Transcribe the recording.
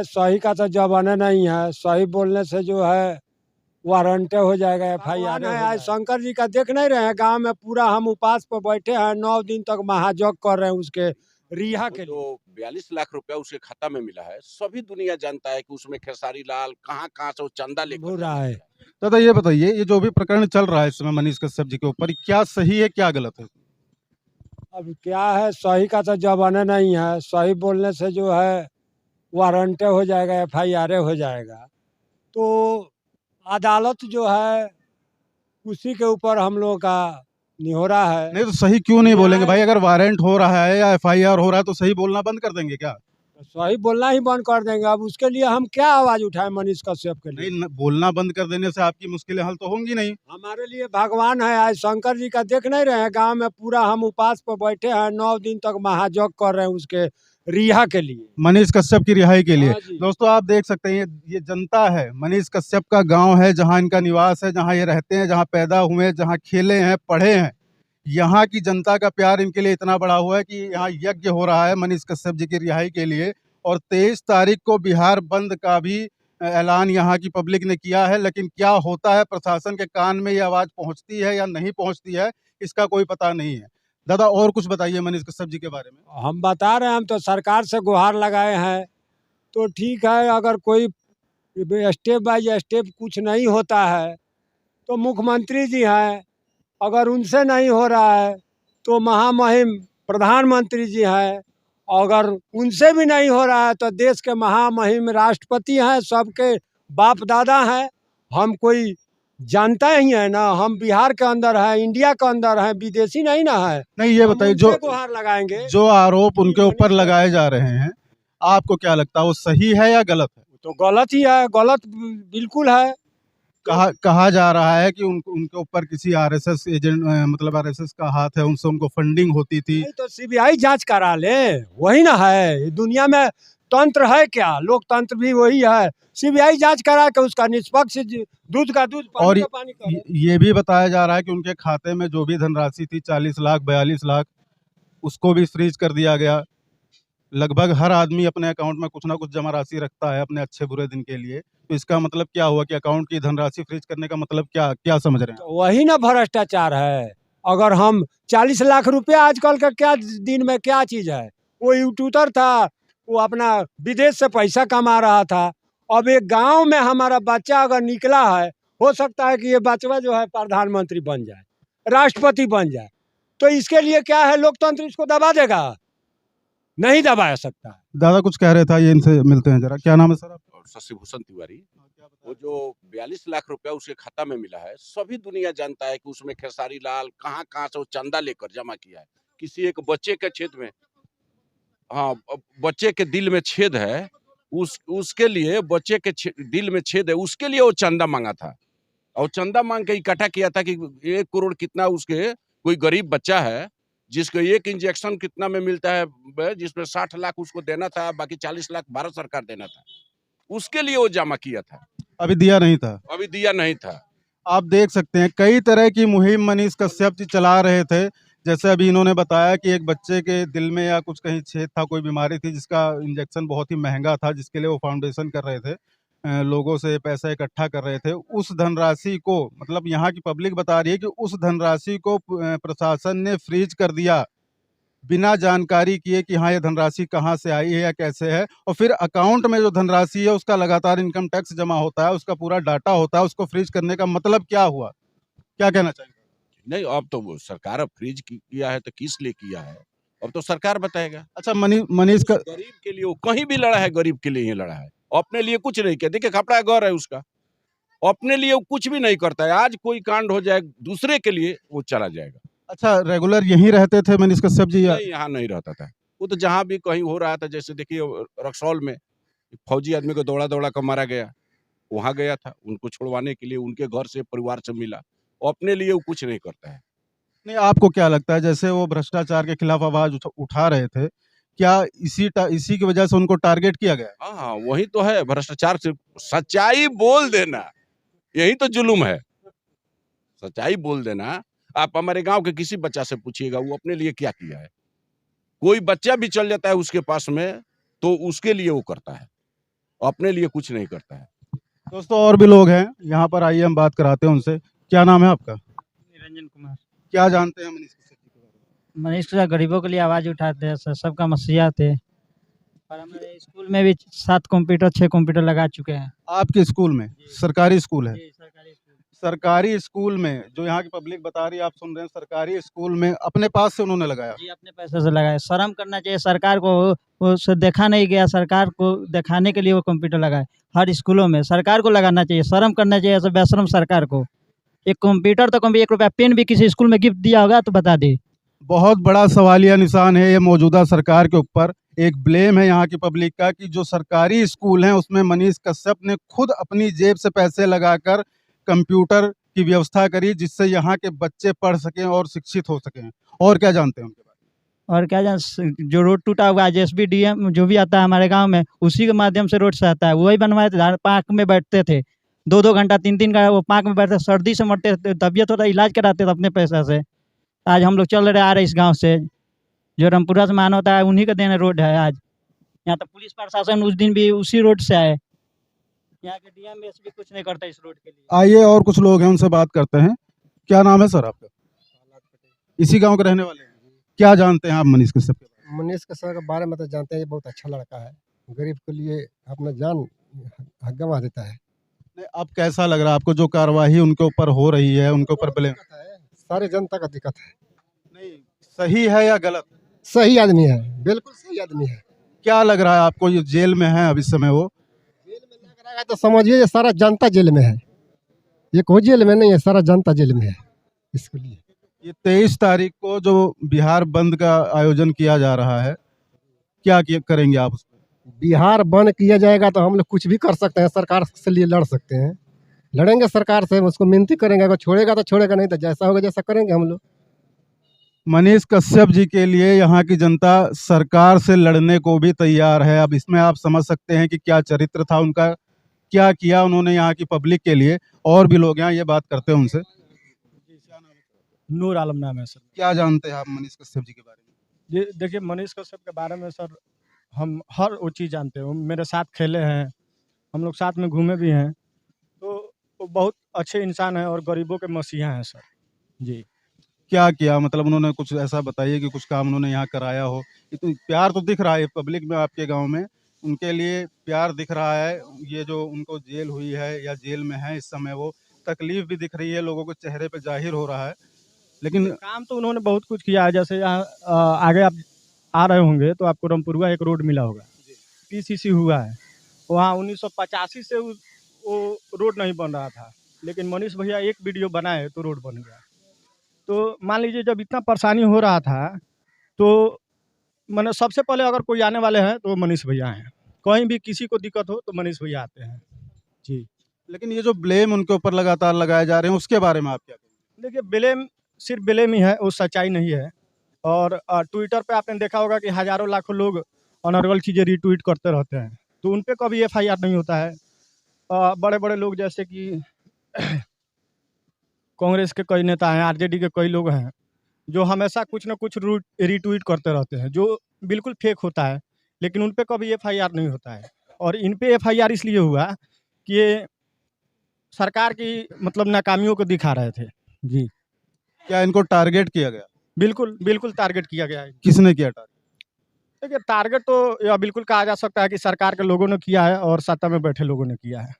सही का तो जमाना नहीं है। सही बोलने से जो है वारंटे हो जाएगा, एफआईआर है। आज शंकर जी का देख नहीं रहे हैं, गांव में पूरा हम उपवास पर बैठे हैं, 9 दिन तक महाजग कर रहे हैं उसके रिहा के लिए। जो 42 लाख रुपया उसके खाता में मिला है, सभी दुनिया जानता है कि उसमें खेसारी लाल कहाँ से वो चंदा लेकर बुरा है। दादा ये बताइए, ये जो भी प्रकरण चल रहा है इस समय मनीष कश्यप जी के ऊपर, क्या सही है क्या गलत है? अब क्या है, सही का तो जमाना नहीं है। सही बोलने से जो है वारंटे हो जाएगा, एफआईआर हो जाएगा। तो अदालत जो है उसी के ऊपर हम लोगों का निहोरा है। नहीं तो सही क्यों नहीं बोलेंगे भाई? अगर वारंट हो रहा है या एफआईआर हो रहा है तो सही बोलना बंद कर देंगे क्या? सही बोलना ही बंद कर देंगे। अब उसके लिए हम क्या आवाज उठाएं मनीष कश्यप के लिए? नहीं, बोलना बंद कर देने से आपकी मुश्किलें हल तो होंगी नहीं। हमारे लिए भगवान है। आज शंकर जी का देख नहीं रहे हैं, गांव में पूरा हम उपवास पर बैठे हैं, 9 दिन तक महाजग कर रहे हैं उसके रिहा के लिए, मनीष कश्यप की रिहाई के लिए। हाँ जी। दोस्तों आप देख सकते हैं, ये जनता है, मनीष कश्यप का गांव है, जहां इनका निवास है, जहां ये रहते हैं, जहां पैदा हुए, जहां खेले हैं, पढ़े हैं। यहाँ की जनता का प्यार इनके लिए इतना बड़ा हुआ है कि यहाँ यज्ञ हो रहा है मनीष कश्यप जी की रिहाई के लिए। और 23 तारीख को बिहार बंद का भी ऐलान यहाँ की पब्लिक ने किया है। लेकिन क्या होता है, प्रशासन के कान में ये आवाज़ पहुँचती है या नहीं पहुँचती है, इसका कोई पता नहीं है। दादा और कुछ बताइए मनीष कश्यप जी के बारे में। हम बता रहे हैं, हम तो सरकार से गुहार लगाए हैं। तो ठीक है, अगर कोई स्टेप बाय स्टेप कुछ नहीं होता है तो मुख्यमंत्री जी हैं, अगर उनसे नहीं हो रहा है तो महामहिम प्रधानमंत्री जी हैं, अगर उनसे भी नहीं हो रहा है तो देश के महामहिम राष्ट्रपति हैं, सबके बाप दादा हैं। हम कोई जानता ही है ना, हम बिहार के अंदर है, इंडिया के अंदर है, विदेशी नहीं ना है। नहीं ये बताइए, जो गुहार लगाएंगे, जो आरोप उनके ऊपर लगाए जा रहे हैं, आपको क्या लगता है वो सही है या गलत है? तो गलत ही है, गलत बिल्कुल है। कहा जा रहा है कि उनके ऊपर किसी आरएसएस एजेंट, मतलब आरएसएस का हाथ है, उनसे उनको फंडिंग होती थी। नहीं तो सीबीआई जांच करा ले, वही ना है। दुनिया में तंत्र है क्या? लोकतंत्र भी वही है। सीबीआई जांच करा के उसका निष्पक्ष दूध का दूध, पानी और का पानी करे। ये भी बताया जा रहा है कि उनके खाते में जो भी धनराशि थी 40 लाख 42 लाख, उसको भी फ्रीज कर दिया गया। लगभग हर आदमी अपने अकाउंट में कुछ ना कुछ जमा राशि रखता है अपने अच्छे बुरे दिन के लिए। तो इसका मतलब क्या हुआ कि अकाउंट की धनराशि फ्रीज करने का मतलब क्या क्या समझ रहे हैं? तो वही ना भ्रष्टाचार है। अगर हम 40 लाख रुपया आजकल का क्या दिन में क्या चीज है? वो यूट्यूबर था, वो अपना विदेश से पैसा कमा रहा था। अब एक गांव में हमारा बच्चा अगर निकला है, हो सकता है कि ये बच्चा जो है प्रधानमंत्री बन जाए, राष्ट्रपति बन जाए। तो इसके लिए क्या है, लोकतंत्र इसको दबा देगा? नहीं दबा सकता। दादा कुछ कह रहे था, ये इनसे मिलते हैं जरा। क्या नाम है सर आपका? शशि भूषण तिवारी। वो जो 42 लाख रुपया उसके खाता में मिला है, सभी दुनिया जानता है कि उसमें खेसारी लाल कहाँ से वो चंदा लेकर जमा किया है। किसी एक बच्चे के छेद में, हाँ, बच्चे के दिल में छेद है, उसके लिए बच्चे के दिल में छेद है, उसके लिए वो चंदा मांगा था। और चंदा मांग के इकट्ठा किया था कि 1 करोड़ कितना, उसके कोई गरीब बच्चा है जिसको 1 इंजेक्शन कितना में मिलता है, जिसमें 60 लाख उसको देना था, बाकी 40 लाख भारत सरकार देना था। उसके लिए वो जमा किया था। अभी दिया नहीं था? अभी दिया नहीं था। आप देख सकते हैं कई तरह की मुहिम मनीष कश्यप जी चला रहे थे। जैसे अभी इन्होंने बताया कि एक बच्चे के दिल में या कुछ कहीं छेद था, कोई बीमारी थी जिसका इंजेक्शन बहुत ही महंगा था, जिसके लिए वो फाउंडेशन कर रहे थे, लोगों से पैसा इकट्ठा कर रहे थे। उस धनराशि को, मतलब यहाँ की पब्लिक बता रही है कि उस धनराशि को प्रशासन ने फ्रीज कर दिया, बिना जानकारी किए कि हाँ ये धनराशि कहाँ से आई है या कैसे है। और फिर अकाउंट में जो धनराशि है उसका लगातार इनकम टैक्स जमा होता है, उसका पूरा डाटा होता है। उसको फ्रीज करने का मतलब क्या हुआ? क्या कहना चाहेंगे? नहीं, अब तो सरकार अब फ्रीज किया है तो किस लिए किया है, अब तो सरकार बताएगा। अच्छा, मनीष का गरीब के लिए वो कहीं भी लड़ा है, गरीब के लिए ही लड़ा है, अपने लिए कुछ नहीं किया। देखिए कपड़ा घर है उसका, अपने लिए वो कुछ भी नहीं करता है। आज कोई कांड हो जाए दूसरे के लिए वो चला जाएगा। अच्छा, रेगुलर यहीं रहते थे मनीष कश्यप जी? नहीं, यहाँ नहीं रहता था वो, तो जहाँ भी कहीं हो रहा था, जैसे देखिए रक्सौल में फौजी आदमी को दौड़ा कर मारा गया, वहां गया था उनको छुड़वाने के लिए, उनके घर से परिवार से मिला। अपने लिए वो कुछ नहीं करता है। नहीं, आपको क्या लगता है, जैसे वो भ्रष्टाचार के खिलाफ आवाज उठा रहे थे, क्या इसी की वजह से उनको टारगेट किया गया? हाँ, वही तो है भ्रष्टाचार से। सच्चाई बोल देना, यही तो जुल्म है। सच्चाई बोल देना। आप हमारे गांव के किसी बच्चा से पूछिएगा वो अपने लिए क्या किया है। कोई बच्चा भी चल जाता है उसके पास में तो उसके लिए वो करता है। अपने लिए कुछ नहीं करता है। दोस्तों और भी लोग हैं यहाँ पर, आइए हम बात कराते हैं उनसे। क्या नाम है आपका? निरंजन कुमार। क्या जानते हैं मनीष कश्यप जी के बारे में? मनीष कश्यप गरीबों के लिए आवाज़ उठाते हैं सर, सबका मसीहा थे। और हमारे स्कूल में भी 7 कंप्यूटर 6 कंप्यूटर लगा चुके हैं। आपके स्कूल में? जी। सरकारी स्कूल है? जी, सरकारी स्कूल। सरकारी स्कूल में जो यहाँ की पब्लिक बता रही है, आप सुन रहे हैं, सरकारी स्कूल में अपने पास से उन्होंने लगाया। जी, अपने पैसे से लगाए। शर्म करना चाहिए सरकार को, वो से देखा नहीं गया, सरकार को दिखाने के लिए वो कंप्यूटर लगाए। हर स्कूलों में सरकार को लगाना चाहिए, शर्म करना चाहिए ऐसे बेशर्म सरकार को। एक कंप्यूटर तो कम भी 1 रुपया पेन भी किसी स्कूल में गिफ्ट दिया होगा तो बता दे। बहुत बड़ा सवालिया निशान है ये मौजूदा सरकार के ऊपर। एक ब्लेम है यहाँ की पब्लिक का कि जो सरकारी स्कूल हैं उसमें मनीष कश्यप ने खुद अपनी जेब से पैसे लगाकर कंप्यूटर की व्यवस्था करी, जिससे यहाँ के बच्चे पढ़ सकें और शिक्षित हो सकें। और क्या जानते हैं उनके बारे में? और क्या जो रोड टूटा हुआ है, जेएसबी डीएम जो भी आता है हमारे गांव में, उसी के माध्यम से रोड से आता है। वही बनवाए थे, पार्क में बैठते थे 2-2 घंटा 3-3 घंटा वो पार्क में बैठते, सर्दी से मरते थे, तबीयत होता इलाज कराते थे अपने पैसा से। आज हम लोग चल रहे आ रहे इस गांव से, जो रामपुरा से मान होता है उन्हीं का देन रोड है। आज यहाँ तो पुलिस प्रशासन उस दिन भी उसी रोड से आए। यहाँ के डीएम एसपी कुछ नहीं करता इस रोड के लिए। आइए और कुछ लोग हैं, उनसे बात करते हैं। क्या नाम है सर आपका? इसी गांव के रहने वाले हैं? क्या जानते हैं आप मनीष कश्यप के बारे में? मनीष कश्यप के बारे में तो जानते हैं, ये बहुत अच्छा लड़का है, गरीब के लिए अपना जान गंवा देता है। नहीं, अब कैसा लग रहा है आपको जो कार्रवाई उनके ऊपर हो रही है, उनके ऊपर ब्लेम? सारी जनता का दिक्कत है। नहीं, सही है या गलत? सही आदमी है, बिल्कुल सही आदमी है। क्या लग रहा है आपको? ये जेल में है अब इस समय वो? जेल में लग रहा है तो समझिए ये सारा जनता जेल में है, ये कोई जेल में नहीं है, सारा जनता जेल में है। इसके लिए ये 23 तारीख को जो बिहार बंद का आयोजन किया जा रहा है, क्या करेंगे आप उस पर? बिहार बंद किया जाएगा तो हम लोग कुछ भी कर सकते हैं, सरकार से लिए लड़ सकते हैं, लड़ेंगे सरकार से, उसको मिन्नती करेंगे। अगर छोड़ेगा तो छोड़ेगा, नहीं तो जैसा होगा जैसा करेंगे हम लोग। मनीष कश्यप जी के लिए यहाँ की जनता सरकार से लड़ने को भी तैयार है। अब इसमें आप समझ सकते हैं कि क्या चरित्र था उनका, क्या किया उन्होंने यहाँ की पब्लिक के लिए। और भी लोग यहाँ, ये बात करते हैं उनसे। नूर आलम नाम है सर। क्या जानते हैं आप मनीष कश्यप जी के बारे में? जी देखिए, मनीष कश्यप के बारे में सर हम हर वो चीज़ जानते हैं। वो मेरे साथ खेले हैं, हम लोग साथ में घूमे भी हैं, तो वो बहुत अच्छे इंसान हैं और गरीबों के मसीहा हैं सर। जी। क्या किया, मतलब उन्होंने कुछ ऐसा बताइए कि कुछ काम उन्होंने यहाँ कराया हो? ये तो प्यार तो दिख रहा है पब्लिक में, आपके गांव में उनके लिए प्यार दिख रहा है। ये जो उनको जेल हुई है या जेल में है इस समय, वो तकलीफ भी दिख रही है, लोगों के चेहरे पे जाहिर हो रहा है। लेकिन काम तो उन्होंने बहुत कुछ किया है। जैसे यहाँ आगे आप आ रहे होंगे तो आपको रामपुरवा एक रोड मिला होगा, पीसीसी हुआ है वहाँ। 1985 से वो रोड नहीं बन रहा था, लेकिन मनीष भैया एक वीडियो बनाए तो रोड बन गया। तो मान लीजिए जब इतना परेशानी हो रहा था तो मैंने सबसे पहले अगर कोई आने वाले हैं तो मनीष भैया हैं। कहीं भी किसी को दिक्कत हो तो मनीष भैया आते हैं। जी। लेकिन ये जो ब्लेम उनके ऊपर लगातार लगाए जा रहे हैं, उसके बारे में आप क्या कहेंगे? देखिए, ब्लेम सिर्फ ब्लेम ही है, वो सच्चाई नहीं है। और ट्विटर पे आपने देखा होगा कि हज़ारों लाखों लोग अनर्गल चीज़ें रीट्वीट करते रहते हैं, तो उन पे कभी एफआईआर नहीं होता है। बड़े बड़े लोग जैसे कि कांग्रेस के कई नेता हैं, आरजेडी के कई लोग हैं, जो हमेशा कुछ ना कुछ रीट्वीट करते रहते हैं, जो बिल्कुल फेक होता है, लेकिन उन पे कभी एफआईआर नहीं होता है। और इन पे एफआईआर इसलिए हुआ कि ये सरकार की मतलब नाकामियों को दिखा रहे थे। जी। क्या इनको टारगेट किया गया? बिल्कुल बिल्कुल टारगेट किया गया है। किसने किया टारगेट? देखिए, टारगेट तो यह बिल्कुल कहा जा सकता है कि सरकार के लोगों ने किया है और सत्ता में बैठे लोगों ने किया है।